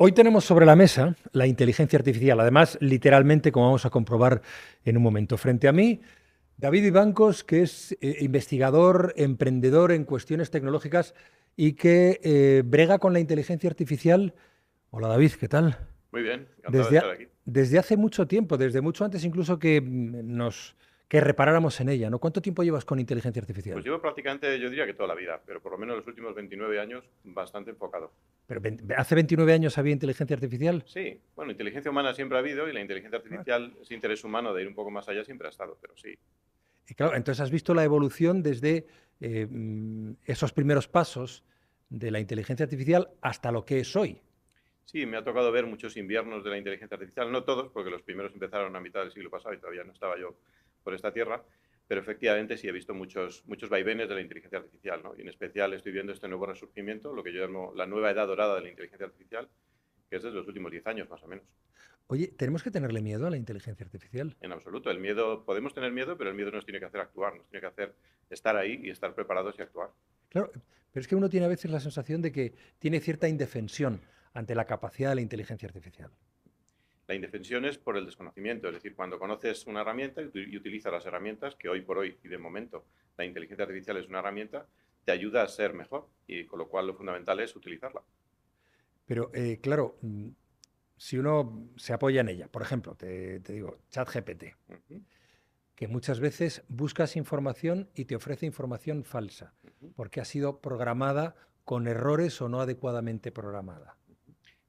Hoy tenemos sobre la mesa la inteligencia artificial, además, literalmente, como vamos a comprobar en un momento. Frente a mí, David Ibancos, que es investigador, emprendedor en cuestiones tecnológicas y que brega con la inteligencia artificial. Hola David, ¿qué tal? Muy bien, encantado de Desde, estar aquí. desde hace mucho tiempo, desde mucho antes incluso que que reparáramos en ella, ¿no? ¿Cuánto tiempo llevas con inteligencia Pues artificial? llevo prácticamente, yo diría que toda la vida, pero por lo menos los últimos 29 años bastante enfocado. Pero hace 29 años había inteligencia artificial. Sí, bueno, inteligencia humana siempre ha habido y la inteligencia Ah, artificial, ese interés humano de ir un poco más allá siempre ha estado, pero sí. y claro, entonces has visto la evolución desde esos primeros pasos de la inteligencia artificial hasta lo que es hoy. Sí, me ha tocado ver muchos inviernos de la inteligencia artificial, no todos, porque los primeros empezaron a mitad del siglo pasado y todavía no estaba yo por esta tierra, pero efectivamente sí he visto muchos vaivenes de la inteligencia artificial, ¿no? Y en especial estoy viendo este nuevo resurgimiento, lo que yo llamo la nueva edad dorada de la inteligencia artificial, que es desde los últimos 10 años más o menos. Oye, ¿tenemos que tenerle miedo a la inteligencia artificial? En absoluto. El miedo, podemos tener miedo, pero el miedo nos tiene que hacer actuar, nos tiene que hacer estar ahí y estar preparados y actuar. Claro, pero es que uno tiene a veces la sensación de que tiene cierta indefensión ante la capacidad de la inteligencia artificial. La indefensión es por el desconocimiento, es decir, cuando conoces una herramienta y utilizas las herramientas, que hoy por hoy y de momento la inteligencia artificial es una herramienta, te ayuda a ser mejor y con lo cual lo fundamental es utilizarla. Pero claro, si uno se apoya en ella, por ejemplo, te digo, ChatGPT, Uh -huh, que muchas veces buscas información y te ofrece información falsa, uh -huh. porque ha sido programada con errores o no adecuadamente programada.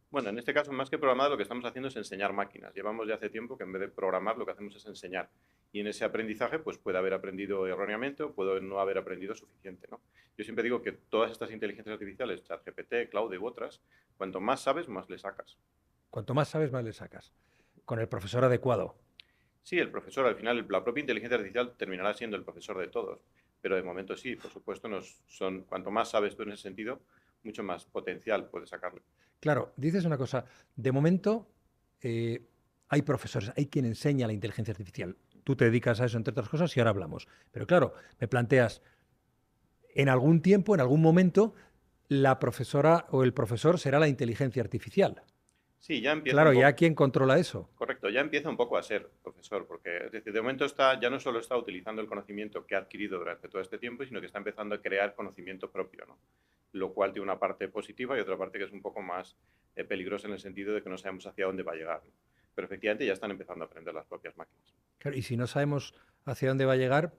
Bueno, en este caso, más que programar, lo que estamos haciendo es enseñar máquinas. Llevamos ya hace tiempo que en vez de programar, lo que hacemos es enseñar. Y en ese aprendizaje, pues puede haber aprendido erróneamente o puede no haber aprendido suficiente, ¿no? Yo siempre digo que todas estas inteligencias artificiales, ChatGPT, Claude u otras, cuanto más sabes, más le sacas. Cuanto más sabes, más le sacas. Con el profesor adecuado. Sí, el profesor, al final, la propia inteligencia artificial terminará siendo el profesor de todos. Pero de momento sí, por supuesto, cuanto más sabes tú en ese sentido, mucho más potencial puedes sacarle. Claro, dices una cosa, de momento eh, hay profesores, hay quien enseña la inteligencia artificial. Tú te dedicas a eso, entre otras cosas, y ahora hablamos. Pero claro, me planteas, en algún tiempo, en algún momento, la profesora o el profesor será la inteligencia artificial. Sí, ya empieza un Claro, ¿ya poco. quién controla eso? Correcto, ya empieza un poco a ser profesor, porque es decir, de momento ya no solo está utilizando el conocimiento que ha adquirido durante todo este tiempo, sino que está empezando a crear conocimiento propio, ¿no? Lo cual tiene una parte positiva y otra parte que es un poco más peligrosa en el sentido de que no sabemos hacia dónde va a llegar, ¿no? Pero efectivamente ya están empezando a aprender las propias máquinas. Claro, y si no sabemos hacia dónde va a llegar,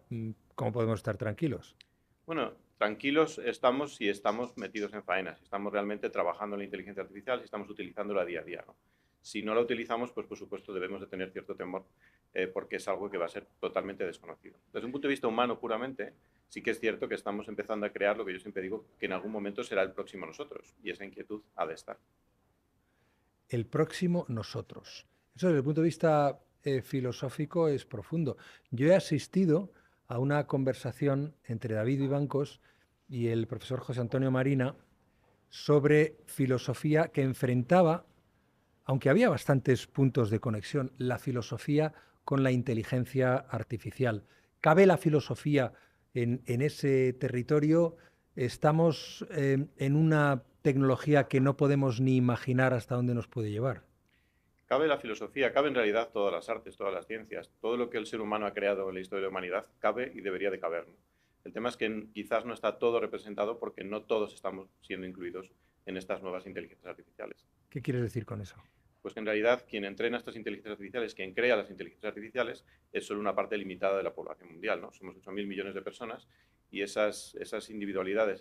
¿cómo podemos estar tranquilos? Bueno, tranquilos estamos si estamos metidos en faenas, si estamos realmente trabajando en la inteligencia artificial, si estamos utilizándola día a día, ¿no? Si no la utilizamos, pues por supuesto debemos de tener cierto temor porque es algo que va a ser totalmente desconocido. Desde un punto de vista humano puramente, sí que es cierto que estamos empezando a crear lo que yo siempre digo, que en algún momento será el próximo nosotros, y esa inquietud ha de estar. El próximo nosotros. Eso desde el punto de vista filosófico es profundo. Yo he asistido a una conversación entre David Ibancos y el profesor José Antonio Marina sobre filosofía que enfrentaba, aunque había bastantes puntos de conexión, la filosofía con la inteligencia artificial. ¿Cabe la filosofía en ese territorio? ¿Estamos en una tecnología que no podemos ni imaginar hasta dónde nos puede llevar? Cabe la filosofía, cabe en realidad todas las artes, todas las ciencias, todo lo que el ser humano ha creado en la historia de la humanidad cabe y debería de caber, ¿no? El tema es que quizás no está todo representado porque no todos estamos siendo incluidos en estas nuevas inteligencias artificiales. ¿Qué quieres decir con eso? Pues que en realidad quien entrena estas inteligencias artificiales, quien crea las inteligencias artificiales, es solo una parte limitada de la población mundial, ¿no? Somos 8.000 millones de personas y esas individualidades,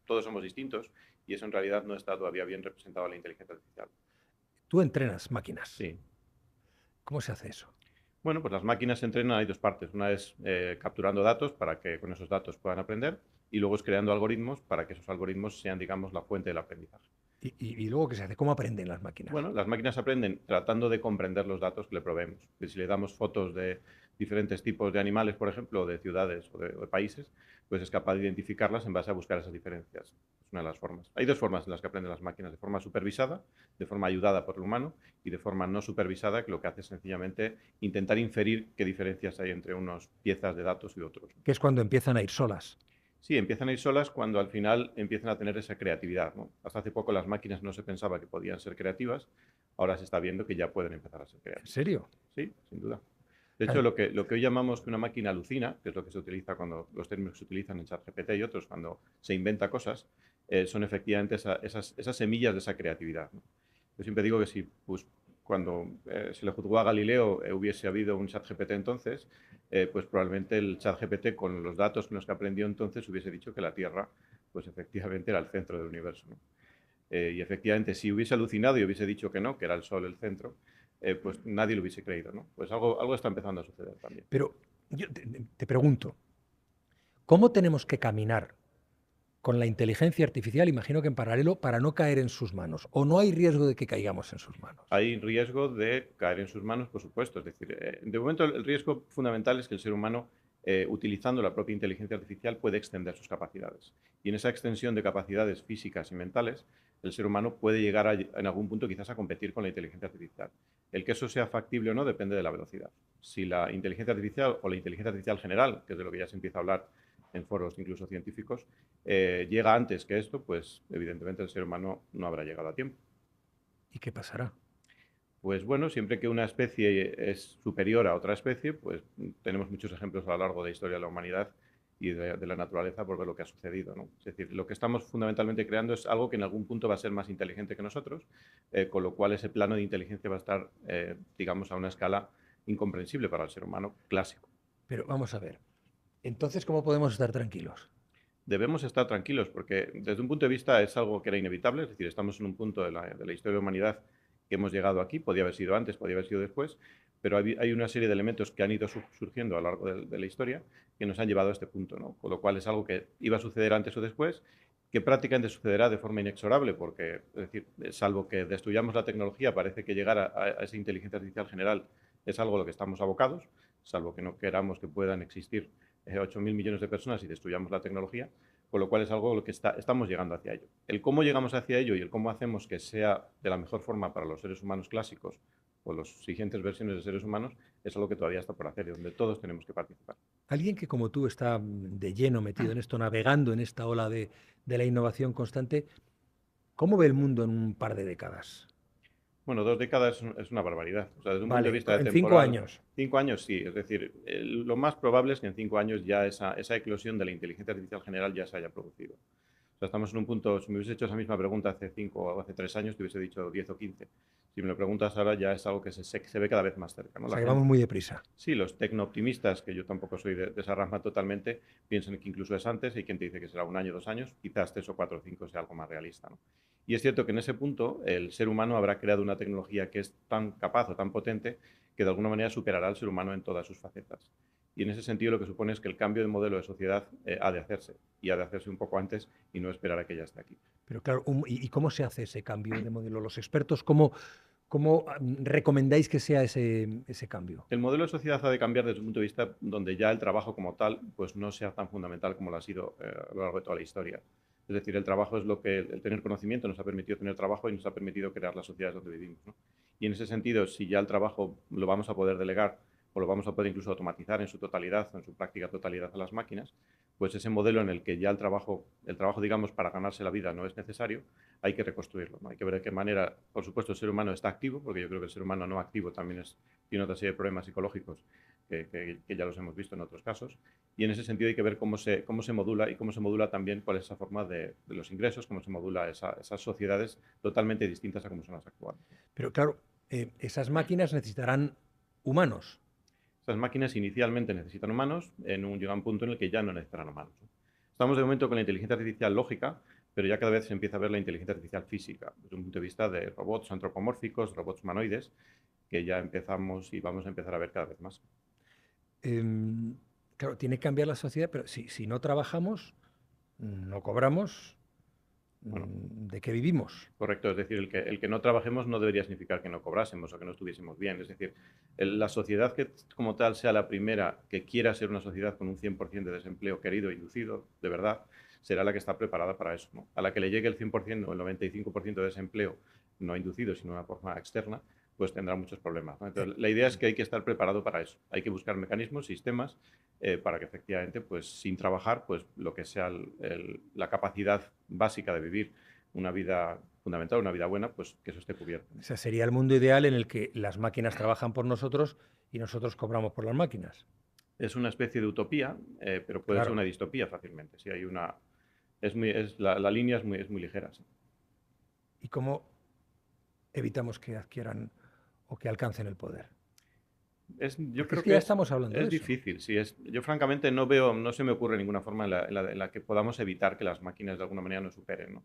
todos somos distintos y eso en realidad no está todavía bien representado en la inteligencia artificial. Tú entrenas máquinas. Sí. ¿Cómo se hace eso? Bueno, pues las máquinas se entrenan, hay dos partes. Una es capturando datos para que con esos datos puedan aprender y luego es creando algoritmos para que esos algoritmos sean, digamos, la fuente del aprendizaje. Y luego, ¿qué se hace? ¿Cómo aprenden las máquinas? Bueno, las máquinas aprenden tratando de comprender los datos que le proveemos. Si le damos fotos de diferentes tipos de animales, por ejemplo, de ciudades o de países, pues es capaz de identificarlas en base a buscar esas diferencias. Es una de las formas. Hay dos formas en las que aprenden las máquinas, de forma supervisada, de forma ayudada por el humano, y de forma no supervisada, que lo que hace es sencillamente intentar inferir qué diferencias hay entre unas piezas de datos y otros. Que es cuando empiezan a ir solas. Sí, empiezan a ir solas cuando al final empiezan a tener esa creatividad, ¿no? Hasta hace poco las máquinas no se pensaba que podían ser creativas, ahora se está viendo que ya pueden empezar a ser ¿En creativas. serio? Sí, sin duda. De hecho, Claro, lo que hoy llamamos que una máquina alucina, que es lo que se utiliza cuando los términos que se utilizan en ChatGPT y otros, cuando se inventa cosas, son efectivamente esas semillas de esa creatividad, ¿no? Yo siempre digo que si pues, cuando se le juzgó a Galileo hubiese habido un ChatGPT entonces, pues probablemente el ChatGPT con los datos con los que aprendió entonces hubiese dicho que la Tierra, pues efectivamente era el centro del universo, ¿no? Y efectivamente, si hubiese alucinado y hubiese dicho que no, que era el Sol el centro, pues nadie lo hubiese creído, ¿no? Pues algo está empezando a suceder también. pero yo te pregunto, ¿cómo tenemos que caminar con la inteligencia artificial, imagino que en paralelo, para no caer en sus manos? ¿O no hay riesgo de que caigamos en sus manos? Hay riesgo de caer en sus manos, por supuesto. Es decir, de momento el riesgo fundamental es que el ser humano, utilizando la propia inteligencia artificial, puede extender sus capacidades. Y en esa extensión de capacidades físicas y mentales, el ser humano puede llegar en algún punto quizás a competir con la inteligencia artificial. El que eso sea factible o no depende de la velocidad. Si la inteligencia artificial o la inteligencia artificial general, que es de lo que ya se empieza a hablar en foros incluso científicos, llega antes que esto, pues evidentemente el ser humano no habrá llegado a tiempo. ¿Y qué pasará? Pues bueno, siempre que una especie es superior a otra especie, pues tenemos muchos ejemplos a lo largo de la historia de la humanidad y de la naturaleza por ver lo que ha sucedido, ¿no? Es decir, lo que estamos fundamentalmente creando es algo que en algún punto va a ser más inteligente que nosotros, con lo cual ese plano de inteligencia va a estar, digamos, a una escala incomprensible para el ser humano clásico. Pero vamos a ver, entonces, ¿cómo podemos estar tranquilos? Debemos estar tranquilos porque desde un punto de vista es algo que era inevitable, es decir, estamos en un punto de la historia de la humanidad que hemos llegado aquí, podía haber sido antes, podía haber sido después, pero hay una serie de elementos que han ido surgiendo a lo largo de la historia que nos han llevado a este punto, ¿no? Con lo cual es algo que iba a suceder antes o después, que prácticamente sucederá de forma inexorable, porque, es decir, salvo que destruyamos la tecnología, parece que llegar a esa inteligencia artificial general es algo a lo que estamos abocados, salvo que no queramos que puedan existir 8.000 millones de personas y destruyamos la tecnología, con lo cual es algo a lo que estamos llegando hacia ello. El cómo llegamos hacia ello y el cómo hacemos que sea de la mejor forma para los seres humanos clásicos o las siguientes versiones de seres humanos es algo que todavía está por hacer y donde todos tenemos que participar. Alguien que como tú está de lleno metido en esto, navegando en esta ola de la innovación constante, ¿cómo ve el mundo en un par de décadas? Bueno, 2 décadas es una barbaridad. O sea, desde un punto de Vale, vista de en 5 temporal, años. 5 años sí. Es decir, lo más probable es que en 5 años ya esa eclosión de la inteligencia artificial general ya se haya producido. O sea, estamos en un punto, si me hubiese hecho esa misma pregunta hace 5 o hace 3 años, te hubiese dicho 10 o 15. Si me lo preguntas ahora, ya es algo que se ve cada vez más cerca, ¿no? O La sea que vamos gente, muy deprisa. sí, los tecnooptimistas, que yo tampoco soy de esa rama totalmente, piensan que incluso es antes. Hay quien te dice que será 1 año, 2 años, quizás 3 o 4 o 5 sea algo más realista, ¿no? Y es cierto que en ese punto el ser humano habrá creado una tecnología que es tan capaz o tan potente que de alguna manera superará al ser humano en todas sus facetas. Y en ese sentido lo que supone es que el cambio de modelo de sociedad ha de hacerse, y ha de hacerse un poco antes y no esperar a que ya esté aquí. Pero claro, ¿y cómo se hace ese cambio de modelo? Los expertos, ¿cómo recomendáis que sea ese cambio? El modelo de sociedad ha de cambiar desde un punto de vista donde ya el trabajo como tal pues no sea tan fundamental como lo ha sido a lo largo de toda la historia. Es decir, el trabajo es lo que, el tener conocimiento nos ha permitido tener trabajo y nos ha permitido crear las sociedades donde vivimos, ¿no? Y en ese sentido, si ya el trabajo lo vamos a poder delegar o lo vamos a poder incluso automatizar en su totalidad o en su práctica totalidad a las máquinas, pues ese modelo en el que ya el trabajo, digamos, para ganarse la vida no es necesario, hay que reconstruirlo, ¿no? Hay que ver de qué manera, por supuesto, el ser humano está activo, porque yo creo que el ser humano no activo también tiene otra serie de problemas psicológicos que ya los hemos visto en otros casos. Y en ese sentido hay que ver cómo se modula y cómo se modula también cuál es esa forma de los ingresos, cómo se modula esas sociedades totalmente distintas a cómo son las actuales. Pero claro, esas máquinas necesitarán humanos. Esas máquinas inicialmente necesitan humanos, llega un punto en el que ya no necesitarán humanos, ¿no? Estamos de momento con la inteligencia artificial lógica, pero ya cada vez se empieza a ver la inteligencia artificial física, desde un punto de vista de robots antropomórficos, robots humanoides, que ya empezamos y vamos a empezar a ver cada vez más. Em, claro, tiene que cambiar la sociedad, pero si no trabajamos, no cobramos, Bueno, ¿de qué vivimos? correcto, es decir, el que no trabajemos no debería significar que no cobrásemos o que no estuviésemos bien. Es decir, la sociedad que como tal sea la primera que quiera ser una sociedad con un 100% de desempleo querido, inducido, de verdad, será la que está preparada para eso, ¿no? A la que le llegue el 100% o el 95% de desempleo no inducido, sino de una forma externa, pues tendrá muchos problemas, ¿no? Entonces, la idea es que hay que estar preparado para eso. Hay que buscar mecanismos, sistemas, para que efectivamente, pues sin trabajar, pues lo que sea la capacidad básica de vivir una vida fundamental, una vida buena, pues que eso esté cubierto. O sea, sería el mundo ideal en el que las máquinas trabajan por nosotros y nosotros cobramos por las máquinas. Es una especie de utopía, pero puede ser Claro. una distopía fácilmente. Si hay una, la línea es muy ligera. Sí. ¿Y cómo evitamos que adquieran o que alcancen el poder? Yo Porque es creo que que ya estamos hablando de es eso. difícil. Sí, yo francamente no veo, no se me ocurre ninguna forma en la que podamos evitar que las máquinas de alguna manera nos superen, ¿no?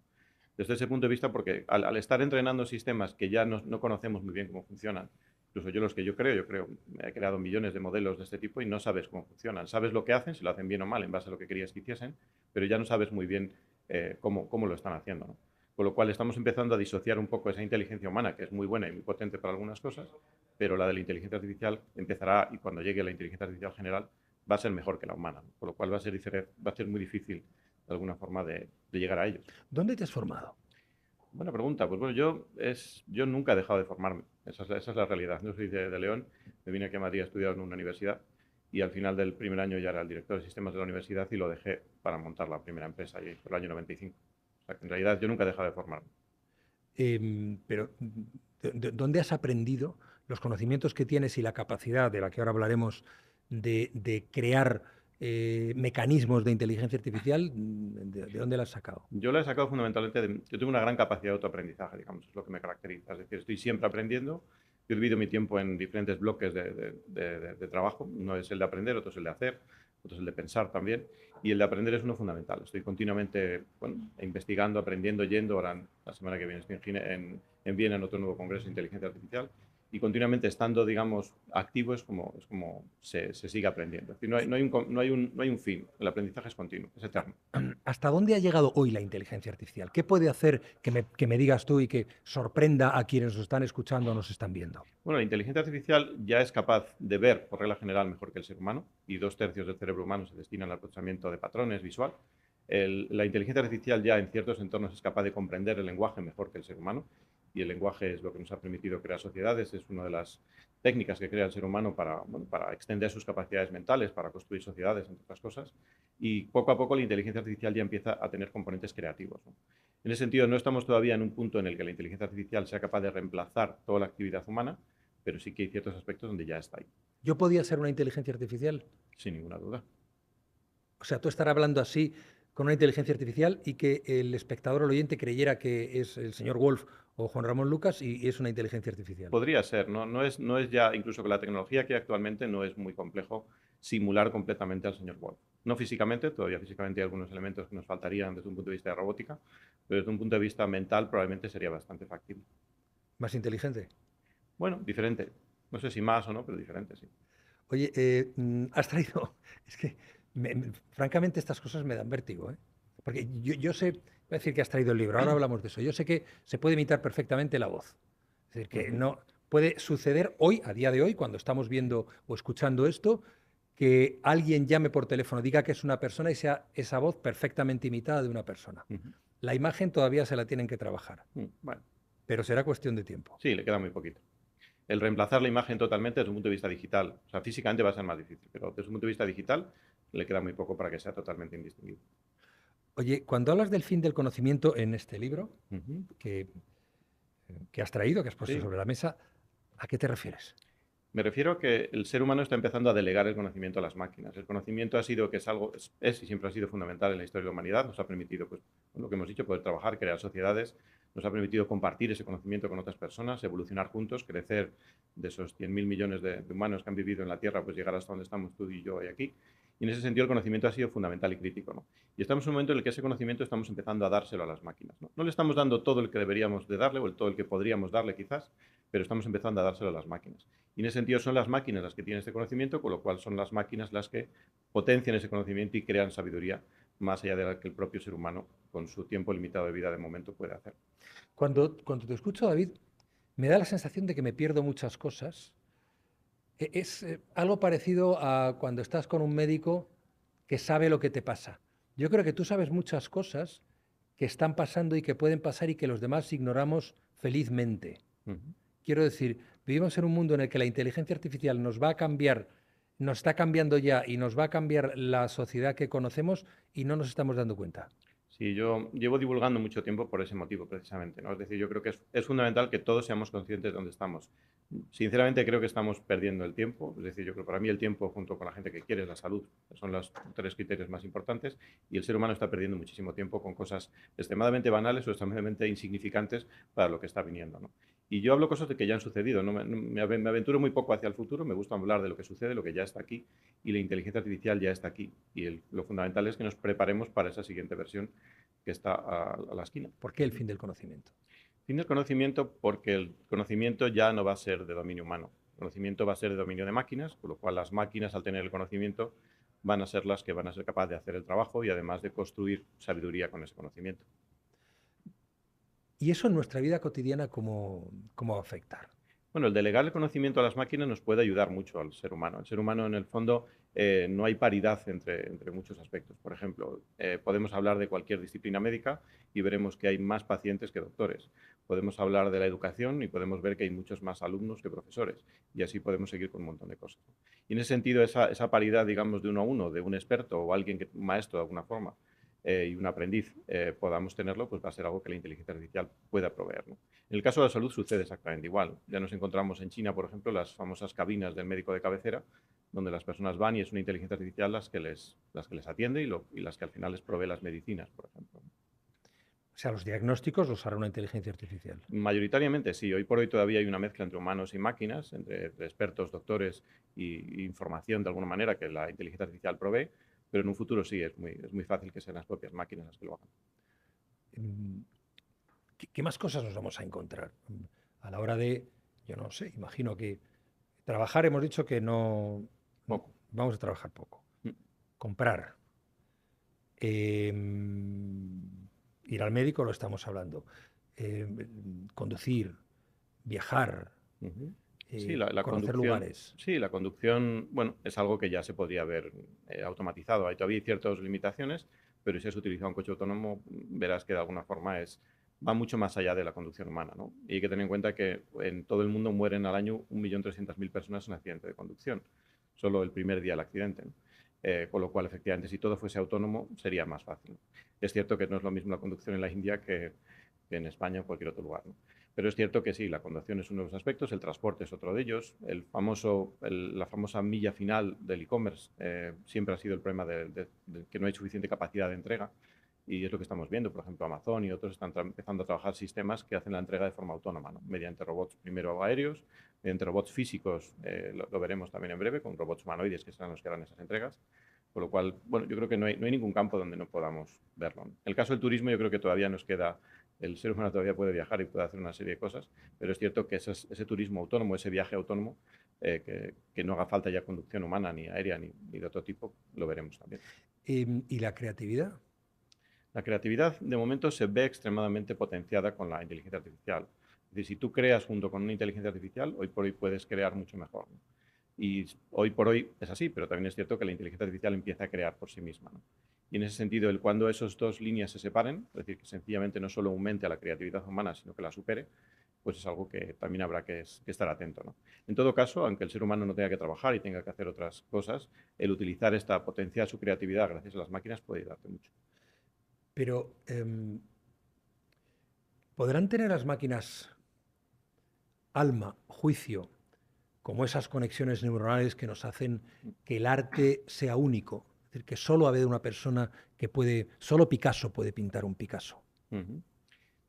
Desde ese punto de vista, porque al estar entrenando sistemas que ya no conocemos muy bien cómo funcionan, incluso yo los que yo creo, he creado millones de modelos de este tipo y no sabes cómo funcionan. Sabes lo que hacen, si lo hacen bien o mal en base a lo que querías que hiciesen, pero ya no sabes muy bien cómo lo están haciendo, ¿no? Con lo cual estamos empezando a disociar un poco esa inteligencia humana, que es muy buena y muy potente para algunas cosas, pero la de la inteligencia artificial empezará, y cuando llegue la inteligencia artificial general, va a ser mejor que la humana, ¿no? Con lo cual va a ser muy difícil, de alguna forma, de llegar a ellos. ¿Dónde te has formado? Buena pregunta. Pues bueno, yo nunca he dejado de formarme. Esa es la realidad. Yo soy de León, me vine aquí a Madrid a estudiar en una universidad y al final del primer año ya era el director de sistemas de la universidad y lo dejé para montar la primera empresa allí, por el año 95. O sea que en realidad yo nunca he dejado de formarme. Pero, ¿dónde has aprendido los conocimientos que tienes y la capacidad de la que ahora hablaremos de crear mecanismos de inteligencia artificial? ¿De dónde la has sacado? Yo la he sacado fundamentalmente yo tengo una gran capacidad de autoaprendizaje, digamos, es lo que me caracteriza. Es decir, estoy siempre aprendiendo. Yo divido mi tiempo en diferentes bloques de trabajo. Uno es el de aprender, otro es el de hacer, otro es el de pensar también. Y el de aprender es uno fundamental. Estoy continuamente, bueno, investigando, aprendiendo, yendo. Ahora, la semana que viene estoy en Viena en otro nuevo congreso de inteligencia artificial. Y continuamente estando, digamos, activo es como se sigue aprendiendo. Es decir, no hay un fin. El aprendizaje es continuo, es eterno. ¿Hasta dónde ha llegado hoy la inteligencia artificial? ¿Qué puede hacer que me digas tú y que sorprenda a quienes nos están escuchando o nos están viendo? Bueno, la inteligencia artificial ya es capaz de ver, por regla general, mejor que el ser humano, y 2/3 del cerebro humano se destinan al procesamiento de patrones visual. La inteligencia artificial ya en ciertos entornos es capaz de comprender el lenguaje mejor que el ser humano, y el lenguaje es lo que nos ha permitido crear sociedades, es una de las técnicas que crea el ser humano para extender sus capacidades mentales, para construir sociedades, entre otras cosas, y poco a poco la inteligencia artificial ya empieza a tener componentes creativos, ¿no? En ese sentido, no estamos todavía en un punto en el que la inteligencia artificial sea capaz de reemplazar toda la actividad humana, pero sí que hay ciertos aspectos donde ya está ahí, ¿Yo podía ser una inteligencia artificial? sin ninguna duda. O sea, tú estar hablando así con una inteligencia artificial y que el espectador o el oyente creyera que es el señor Wolf o Juan Ramón Lucas y es una inteligencia artificial. Podría ser, ¿no? No es ya, incluso con la tecnología que hay actualmente, no es muy complejo simular completamente al señor Wolf. No físicamente, todavía físicamente hay algunos elementos que nos faltarían desde un punto de vista de robótica, pero desde un punto de vista mental probablemente sería bastante factible. ¿Más inteligente? Bueno, diferente. No sé si más o no, pero diferente, sí. Oye, has traído... Es que, francamente, estas cosas me dan vértigo, ¿eh? Porque yo sé, voy a decir que has traído el libro, ahora hablamos de eso. Yo sé que se puede imitar perfectamente la voz. Es decir, que no puede suceder hoy, a día de hoy, cuando estamos viendo o escuchando esto, que alguien llame por teléfono, diga que es una persona y sea esa voz perfectamente imitada de una persona. La imagen todavía se la tienen que trabajar, Bueno, pero será cuestión de tiempo. sí, le queda muy poquito. El reemplazar la imagen totalmente desde un punto de vista digital, o sea, físicamente va a ser más difícil, pero desde un punto de vista digital le queda muy poco para que sea totalmente indistinguible. Oye, cuando hablas del fin del conocimiento en este libro Ujú. que has traído, que has puesto Sí, sobre la mesa, ¿a qué te refieres? me refiero a que el ser humano está empezando a delegar el conocimiento a las máquinas. El conocimiento ha sido, que es algo, es y siempre ha sido fundamental en la historia de la humanidad. Nos ha permitido, pues, lo que hemos dicho, poder trabajar, crear sociedades. Nos ha permitido compartir ese conocimiento con otras personas, evolucionar juntos, crecer de esos 100.000 millones de humanos que han vivido en la Tierra, pues llegar hasta donde estamos tú y yo hoy aquí. Y en ese sentido el conocimiento ha sido fundamental y crítico, ¿no? Y estamos en un momento en el que ese conocimiento estamos empezando a dárselo a las máquinas, ¿no? No le estamos dando todo el que deberíamos de darle o todo el que podríamos darle quizás, pero estamos empezando a dárselo a las máquinas. Y en ese sentido son las máquinas las que tienen este conocimiento, con lo cual son las máquinas las que potencian ese conocimiento y crean sabiduría más allá de la que el propio ser humano, con su tiempo limitado de vida de momento, puede hacer. Cuando te escucho, David, me da la sensación de que me pierdo muchas cosas. Es algo parecido a cuando estás con un médico que sabe lo que te pasa. Yo creo que tú sabes muchas cosas que están pasando y que pueden pasar y que los demás ignoramos felizmente. Uh -huh. Quiero decir, vivimos en un mundo en el que la inteligencia artificial nos va a cambiar, nos está cambiando ya y nos va a cambiar la sociedad que conocemos y no nos estamos dando cuenta. Sí, yo llevo divulgando mucho tiempo por ese motivo, precisamente, ¿no? Es decir, yo creo que es fundamental que todos seamos conscientes de dónde estamos. Sinceramente, creo que estamos perdiendo el tiempo. Es decir, yo creo que para mí el tiempo, junto con la gente que quiere, es la salud, son los tres criterios más importantes. Y el ser humano está perdiendo muchísimo tiempo con cosas extremadamente banales o extremadamente insignificantes para lo que está viniendo, ¿no? Y yo hablo cosas de que ya han sucedido. Me aventuro muy poco hacia el futuro. Me gusta hablar de lo que sucede, lo que ya está aquí. Y la inteligencia artificial ya está aquí. Y lo fundamental es que nos preparemos para esa siguiente versión que está a la esquina. ¿Por qué el fin del conocimiento? Fin del conocimiento porque el conocimiento ya no va a ser de dominio humano. El conocimiento va a ser de dominio de máquinas, con lo cual las máquinas, al tener el conocimiento, van a ser las que van a ser capaces de hacer el trabajo y además de construir sabiduría con ese conocimiento. ¿Y eso en nuestra vida cotidiana cómo va a afectar? Bueno, el delegar el conocimiento a las máquinas nos puede ayudar mucho al ser humano. El ser humano, en el fondo, no hay paridad entre muchos aspectos. Por ejemplo, podemos hablar de cualquier disciplina médica y veremos que hay más pacientes que doctores. Podemos hablar de la educación y podemos ver que hay muchos más alumnos que profesores. Y así podemos seguir con un montón de cosas. Y en ese sentido, esa paridad, digamos, de uno a uno, de un experto o alguien, un maestro de alguna forma, y un aprendiz podamos tenerlo, pues va a ser algo que la inteligencia artificial pueda proveer, ¿no? En el caso de la salud sucede exactamente igual. Ya nos encontramos en China, por ejemplo, las famosas cabinas del médico de cabecera, donde las personas van y es una inteligencia artificial las que les atiende y las que al final les provee las medicinas, por ejemplo. O sea, los diagnósticos los hará una inteligencia artificial. Mayoritariamente sí. Hoy por hoy todavía hay una mezcla entre humanos y máquinas, entre expertos, doctores y información de alguna manera que la inteligencia artificial provee, pero en un futuro sí, es muy fácil que sean las propias máquinas las que lo hagan. ¿Qué más cosas nos vamos a encontrar a la hora de, yo no sé, imagino que trabajar, hemos dicho que no, Poco. vamos a trabajar poco. Mm. Comprar, ir al médico, lo estamos hablando, conducir, viajar, Uh-huh. Sí, conocer lugares. Sí, la conducción, bueno, es algo que ya se podría haber automatizado. Hay todavía ciertas limitaciones, pero si has utilizado un coche autónomo, verás que de alguna forma va mucho más allá de la conducción humana, ¿no? Y hay que tener en cuenta que en todo el mundo mueren al año 1.300.000 personas en accidente de conducción, solo el primer día del accidente, ¿no? Con lo cual, efectivamente, si todo fuese autónomo, sería más fácil. Es cierto que no es lo mismo la conducción en la India que en España o cualquier otro lugar, ¿no? Pero es cierto que sí, la conducción es uno de los aspectos, el transporte es otro de ellos. La famosa milla final del e-commerce siempre ha sido el problema de que no hay suficiente capacidad de entrega. Y es lo que estamos viendo. Por ejemplo, Amazon y otros están empezando a trabajar sistemas que hacen la entrega de forma autónoma, ¿no? Mediante robots primero aéreos, mediante robots físicos, lo veremos también en breve, con robots humanoides que serán los que harán esas entregas. Con lo cual, bueno, yo creo que no hay ningún campo donde no podamos verlo. En el caso del turismo, yo creo que todavía nos queda, el ser humano todavía puede viajar y puede hacer una serie de cosas, pero es cierto que ese turismo autónomo, ese viaje autónomo, que no haga falta ya conducción humana, ni aérea, ni de otro tipo, lo veremos también. ¿Y la creatividad? La creatividad, de momento, se ve extremadamente potenciada con la inteligencia artificial. Es decir, si tú creas junto con una inteligencia artificial, hoy por hoy puedes crear mucho mejor, ¿no? Y hoy por hoy es así, pero también es cierto que la inteligencia artificial empieza a crear por sí misma, ¿no? Y en ese sentido, cuando esas dos líneas se separen, es decir, que sencillamente no solo aumente a la creatividad humana, sino que la supere, pues es algo que también habrá que estar atento, ¿no? En todo caso, aunque el ser humano no tenga que trabajar y tenga que hacer otras cosas, el utilizar esta potenciar su creatividad gracias a las máquinas puede ayudarte mucho. Pero, ¿podrán tener las máquinas alma, juicio, como esas conexiones neuronales que nos hacen que el arte sea único? Es decir, que solo ha habido una persona que solo Picasso puede pintar un Picasso. Uh-huh.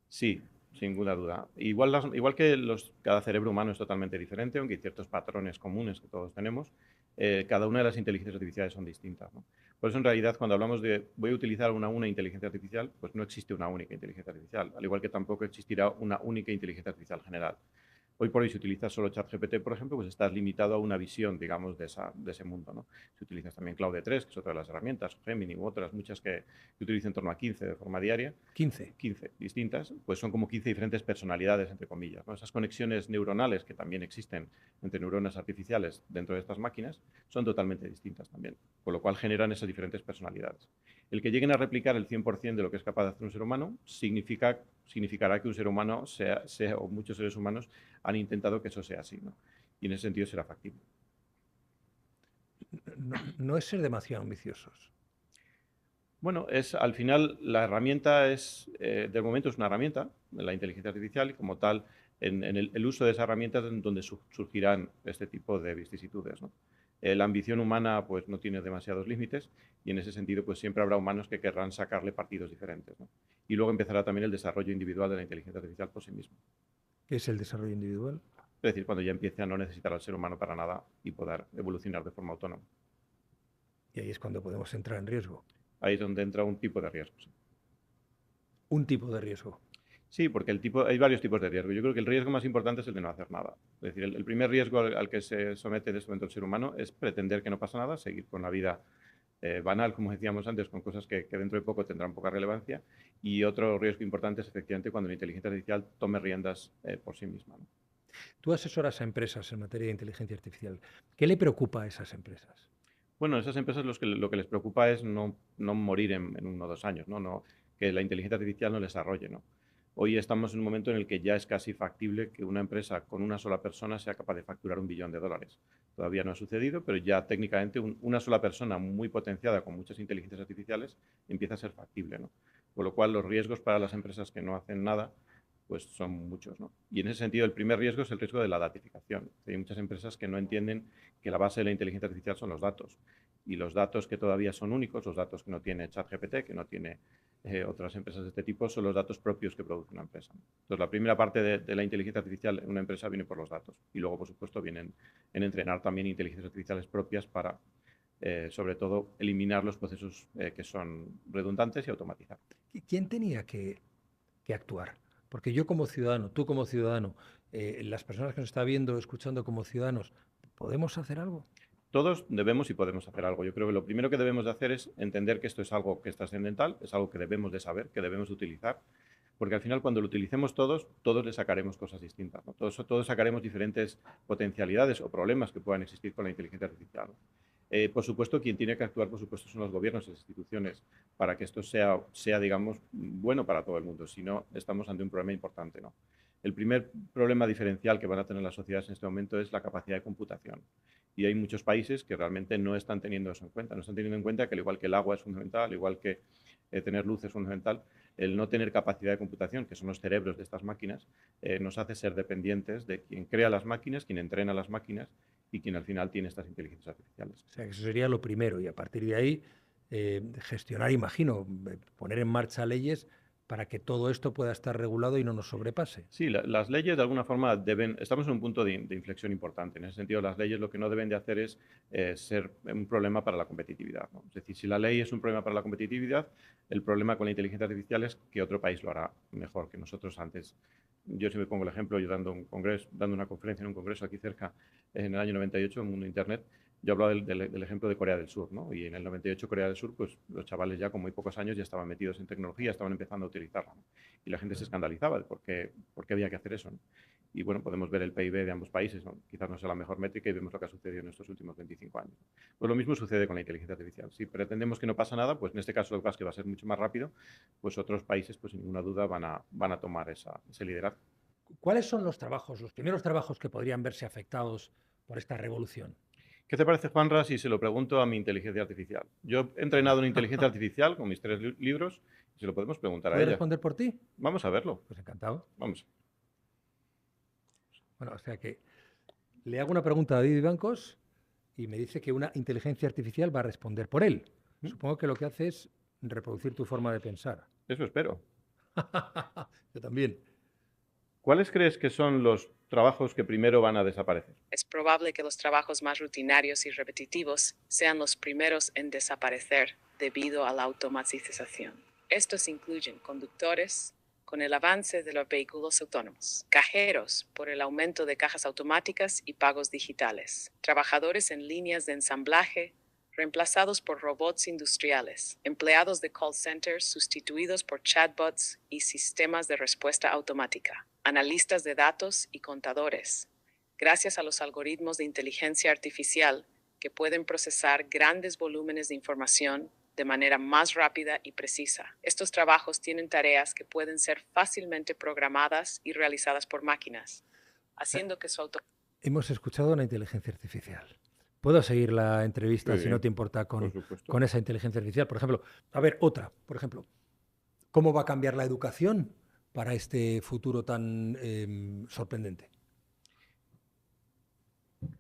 Sí, sin ninguna duda. Igual que cada cerebro humano es totalmente diferente, aunque hay ciertos patrones comunes que todos tenemos, cada una de las inteligencias artificiales son distintas, ¿no? Por eso, en realidad, cuando hablamos de voy a utilizar una inteligencia artificial, pues no existe una única inteligencia artificial, al igual que tampoco existirá una única inteligencia artificial general. Hoy por hoy, si utilizas solo ChatGPT, por ejemplo, pues estás limitado a una visión, digamos, de ese mundo, ¿no? Si utilizas también Claude 3, que es otra de las herramientas, Gemini u otras, muchas que utilizo en torno a 15 de forma diaria. 15. 15 distintas, pues son como 15 diferentes personalidades, entre comillas, ¿no? Esas conexiones neuronales que también existen entre neuronas artificiales dentro de estas máquinas son totalmente distintas también, con lo cual generan esas diferentes personalidades. El que lleguen a replicar el 100% de lo que es capaz de hacer un ser humano significará que un ser humano, o muchos seres humanos, han intentado que eso sea así, ¿no? Y en ese sentido será factible. No es ser demasiado ambiciosos. Bueno, al final la herramienta de momento es una herramienta, la inteligencia artificial, y como tal, en el uso de esa herramienta es donde surgirán este tipo de vicisitudes, ¿no? La ambición humana pues no tiene demasiados límites y en ese sentido pues siempre habrá humanos que querrán sacarle partidos diferentes, ¿no? Y luego empezará también el desarrollo individual de la inteligencia artificial por sí mismo. ¿Qué es el desarrollo individual? Es decir, cuando ya empiece a no necesitar al ser humano para nada y poder evolucionar de forma autónoma. Y ahí es cuando podemos entrar en riesgo. Ahí es donde entra un tipo de riesgo. Sí. Un tipo de riesgo. Sí, porque hay varios tipos de riesgo. Yo creo que el riesgo más importante es el de no hacer nada. Es decir, el primer riesgo al que se somete en este momento el ser humano es pretender que no pasa nada, seguir con la vida banal, como decíamos antes, con cosas que dentro de poco tendrán poca relevancia. Y otro riesgo importante es efectivamente cuando la inteligencia artificial tome riendas por sí misma, ¿no? Tú asesoras a empresas en materia de inteligencia artificial. ¿Qué le preocupa a esas empresas? Bueno, a esas empresas lo que les preocupa es no morir en 1 o 2 años, ¿no? Que la inteligencia artificial no les arrolle, ¿no? Hoy estamos en un momento en el que ya es casi factible que una empresa con una sola persona sea capaz de facturar $1 billón. Todavía no ha sucedido, pero ya técnicamente una sola persona muy potenciada con muchas inteligencias artificiales empieza a ser factible, ¿no? Con lo cual los riesgos para las empresas que no hacen nada pues son muchos, ¿no? Y en ese sentido el primer riesgo es el riesgo de la datificación. Hay muchas empresas que no entienden que la base de la inteligencia artificial son los datos. Y los datos que todavía son únicos, los datos que no tiene ChatGPT, que no tiene otras empresas de este tipo, son los datos propios que produce una empresa. Entonces, la primera parte de la inteligencia artificial en una empresa viene por los datos. Y luego, por supuesto, vienen en entrenar también inteligencias artificiales propias para, sobre todo, eliminar los procesos que son redundantes y automatizar. ¿Quién tenía que actuar? Porque yo como ciudadano, tú como ciudadano, las personas que nos están viendo, escuchando como ciudadanos, ¿podemos hacer algo? Todos debemos y podemos hacer algo. Yo creo que lo primero que debemos de hacer es entender que esto es algo que es trascendental, es algo que debemos de saber, que debemos de utilizar, porque al final cuando lo utilicemos todos le sacaremos cosas distintas, ¿no? Todos sacaremos diferentes potencialidades o problemas que puedan existir con la inteligencia artificial, ¿no? Por supuesto, quien tiene que actuar, por supuesto, son los gobiernos y las instituciones para que esto sea, digamos, bueno para todo el mundo. Si no, estamos ante un problema importante, ¿no? El primer problema diferencial que van a tener las sociedades en este momento es la capacidad de computación. Y hay muchos países que realmente no están teniendo eso en cuenta. No están teniendo en cuenta que al igual que el agua es fundamental, al igual que tener luz es fundamental, el no tener capacidad de computación, que son los cerebros de estas máquinas, nos hace ser dependientes de quien crea las máquinas, quien entrena las máquinas y quien al final tiene estas inteligencias artificiales. O sea, que eso sería lo primero y a partir de ahí gestionar, imagino, poner en marcha leyes para que todo esto pueda estar regulado y no nos sobrepase. Sí, las leyes de alguna forma estamos en un punto de inflexión importante. En ese sentido, las leyes lo que no deben de hacer es ser un problema para la competitividad, ¿no? Es decir, si la ley es un problema para la competitividad, el problema con la inteligencia artificial es que otro país lo hará mejor que nosotros antes. Yo siempre pongo el ejemplo, yo dando una conferencia en un congreso aquí cerca en el año 98, en Mundo Internet, yo hablaba del ejemplo de Corea del Sur, ¿no? Y en el 98 Corea del Sur, pues los chavales ya con muy pocos años ya estaban metidos en tecnología, estaban empezando a utilizarla, ¿no? Y la gente se escandalizaba de por qué había que hacer eso, ¿no? Y bueno, podemos ver el PIB de ambos países, ¿no? Quizás no sea la mejor métrica y vemos lo que ha sucedido en estos últimos 25 años. Pues lo mismo sucede con la inteligencia artificial. Si pretendemos que no pasa nada, pues en este caso lo que pasa es que va a ser mucho más rápido, pues otros países, pues sin ninguna duda van a tomar ese liderazgo. ¿Cuáles son los primeros trabajos que podrían verse afectados por esta revolución? ¿Qué te parece, Juanra, si se lo pregunto a mi inteligencia artificial? Yo he entrenado en inteligencia artificial con mis 3 libros y se lo podemos preguntar a ¿Puede ella. responder por ti? Vamos a verlo. Pues encantado. Vamos. Bueno, o sea que le hago una pregunta a David Bancos y me dice que una inteligencia artificial va a responder por él. Supongo que lo que hace es reproducir tu forma de pensar. Eso espero. Yo también. ¿Cuáles crees que son los trabajos que primero van a desaparecer? Es probable que los trabajos más rutinarios y repetitivos sean los primeros en desaparecer debido a la automatización. Estos incluyen conductores, con el avance de los vehículos autónomos, cajeros por el aumento de cajas automáticas y pagos digitales, trabajadores en líneas de ensamblaje reemplazados por robots industriales, empleados de call centers sustituidos por chatbots y sistemas de respuesta automática, analistas de datos y contadores, gracias a los algoritmos de inteligencia artificial que pueden procesar grandes volúmenes de información de manera más rápida y precisa. Estos trabajos tienen tareas que pueden ser fácilmente programadas y realizadas por máquinas, haciendo que su Hemos escuchado una inteligencia artificial. ¿Puedo seguir la entrevista, Sí, si no te importa, por supuesto. con esa inteligencia artificial? Por ejemplo, a ver, otra, por ejemplo, ¿cómo va a cambiar la educación para este futuro tan sorprendente?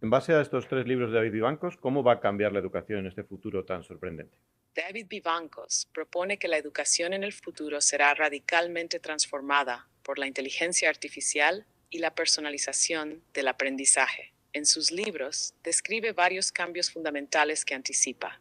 En base a estos 3 libros de David Vivancos, ¿cómo va a cambiar la educación en este futuro tan sorprendente? David Vivancos propone que la educación en el futuro será radicalmente transformada por la inteligencia artificial y la personalización del aprendizaje. En sus libros, describe varios cambios fundamentales que anticipa.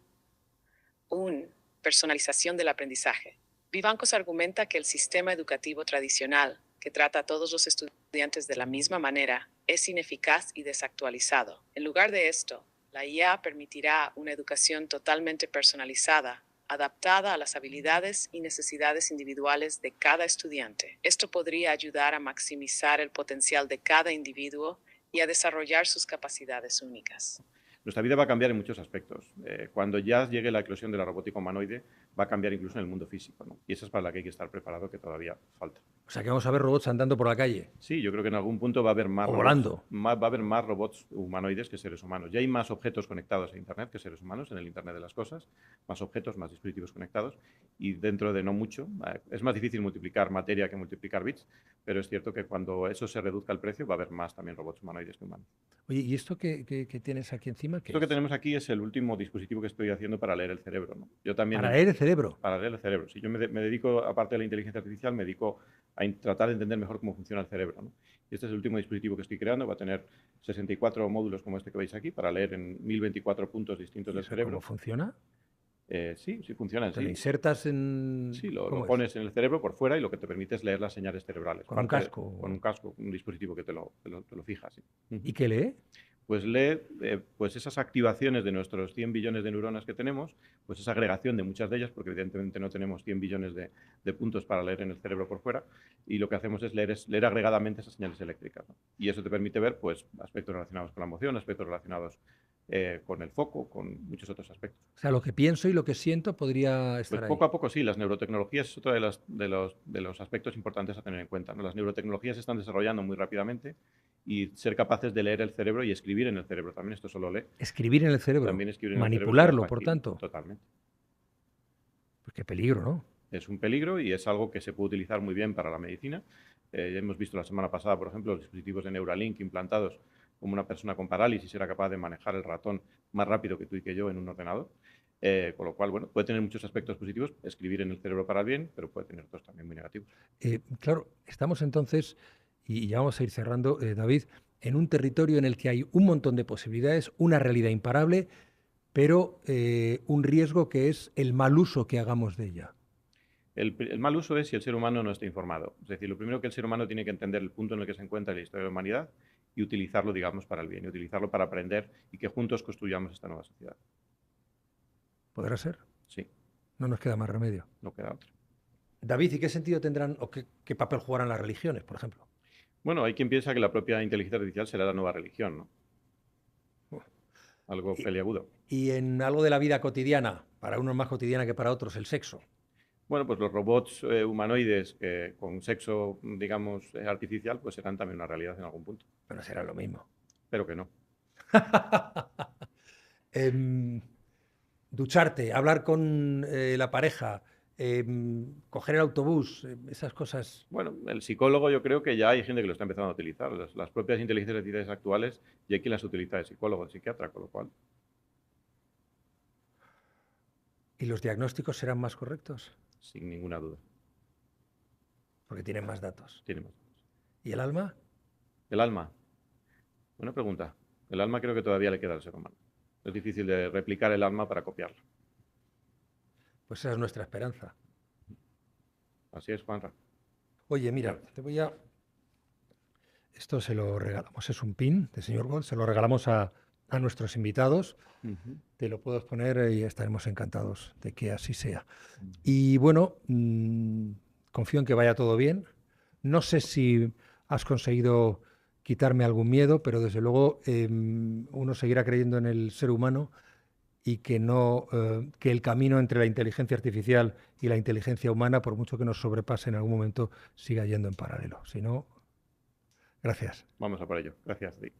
1. Personalización del aprendizaje. Vivancos argumenta que el sistema educativo tradicional, que trata a todos los estudiantes de la misma manera, es ineficaz y desactualizado. En lugar de esto, la IA permitirá una educación totalmente personalizada, adaptada a las habilidades y necesidades individuales de cada estudiante. Esto podría ayudar a maximizar el potencial de cada individuo y a desarrollar sus capacidades únicas. Nuestra vida va a cambiar en muchos aspectos. Cuando ya llegue la eclosión de la robótica humanoide, va a cambiar incluso en el mundo físico, ¿no? Y esa es para la que hay que estar preparado, que todavía falta. O sea, que vamos a ver robots andando por la calle. Sí, yo creo que en algún punto va a haber más O robots, volando. va a haber más robots humanoides que seres humanos. Ya hay más objetos conectados a Internet que seres humanos, en el Internet de las cosas, más objetos, más dispositivos conectados, y dentro de no mucho, es más difícil multiplicar materia que multiplicar bits, pero es cierto que cuando eso se reduzca el precio va a haber más también robots humanoides que humanos. Oye, ¿y esto que tienes aquí encima? ¿Qué Esto que es? tenemos aquí es el último dispositivo que estoy haciendo para leer el cerebro, ¿no? Yo también ¿Para leer el cerebro? para leer el cerebro. Si yo me dedico, aparte de la inteligencia artificial, me dedico a tratar de entender mejor cómo funciona el cerebro, ¿no? Y este es el último dispositivo que estoy creando. Va a tener 64 módulos como este que veis aquí para leer en 1024 puntos distintos del cerebro. ¿Cómo funciona? Sí, sí funciona. ¿Te lo Sí, insertas en...? sí lo ¿Cómo es? pones en el cerebro por fuera y lo que te permite es leer las señales cerebrales. ¿Con un casco? Con un casco, un dispositivo que te lo fija. Sí. ¿Y qué lee? Pues lee pues esas activaciones de nuestros 100 billones de neuronas que tenemos, pues esa agregación de muchas de ellas, porque evidentemente no tenemos 100 billones de puntos para leer en el cerebro por fuera, y lo que hacemos es leer agregadamente esas señales eléctricas, ¿no? Y eso te permite ver pues, aspectos relacionados con la emoción, aspectos relacionados con el foco, con muchos otros aspectos. O sea, lo que pienso y lo que siento podría estar Pues ahí. poco a poco sí, las neurotecnologías es otro de los aspectos importantes a tener en cuenta, ¿no? Las neurotecnologías se están desarrollando muy rápidamente y ser capaces de leer el cerebro y escribir en el cerebro también, esto solo lee. Escribir en el cerebro. También escribir en Manipularlo, el cerebro por tanto. Totalmente. Pues qué peligro, ¿no? Es un peligro y es algo que se puede utilizar muy bien para la medicina. Hemos visto la semana pasada, por ejemplo, los dispositivos de Neuralink implantados, como una persona con parálisis era capaz de manejar el ratón más rápido que tú y que yo en un ordenador. Con lo cual, bueno, puede tener muchos aspectos positivos, escribir en el cerebro para el bien, pero puede tener otros también muy negativos. Claro, estamos entonces, y ya vamos a ir cerrando, David, en un territorio en el que hay un montón de posibilidades, una realidad imparable, pero un riesgo que es el mal uso que hagamos de ella. El mal uso es si el ser humano no está informado. Es decir, lo primero que el ser humano tiene que entender el punto en el que se encuentra en la historia de la humanidad y utilizarlo, digamos, para el bien, y utilizarlo para aprender y que juntos construyamos esta nueva sociedad. ¿Podrá ser? Sí. No nos queda más remedio. No queda otra. David, ¿y qué sentido tendrán o qué papel jugarán las religiones, por ejemplo? Bueno, hay quien piensa que la propia inteligencia artificial será la nueva religión, ¿no? Algo peliagudo. Y en algo de la vida cotidiana, para unos más cotidiana que para otros, el sexo. Bueno, pues los robots humanoides con sexo, digamos, artificial, pues serán también una realidad en algún punto. Pero será lo mismo. Pero que no. Ducharte, hablar con la pareja, coger el autobús, esas cosas. Bueno, el psicólogo yo creo que ya hay gente que lo está empezando a utilizar. Las propias inteligencias artificiales actuales y hay quien las utiliza de psicólogo, de psiquiatra, con lo cual. ¿Y los diagnósticos serán más correctos? Sin ninguna duda. Porque tienen más datos. Tiene más. ¿Y el alma? El alma. Buena pregunta. El alma creo que todavía le queda al ser humano. Es difícil de replicar el alma para copiarlo. Pues esa es nuestra esperanza. Así es, Juanra. Oye, mira, te voy a... Esto se lo regalamos, es un pin de señor Gold, se lo regalamos a nuestros invitados. Te lo puedo poner y estaremos encantados de que así sea. Y bueno, confío en que vaya todo bien. No sé si has conseguido quitarme algún miedo, pero desde luego uno seguirá creyendo en el ser humano y que no que el camino entre la inteligencia artificial y la inteligencia humana, por mucho que nos sobrepase en algún momento, siga yendo en paralelo. Si no, gracias. Vamos a por ello. Gracias, Dick.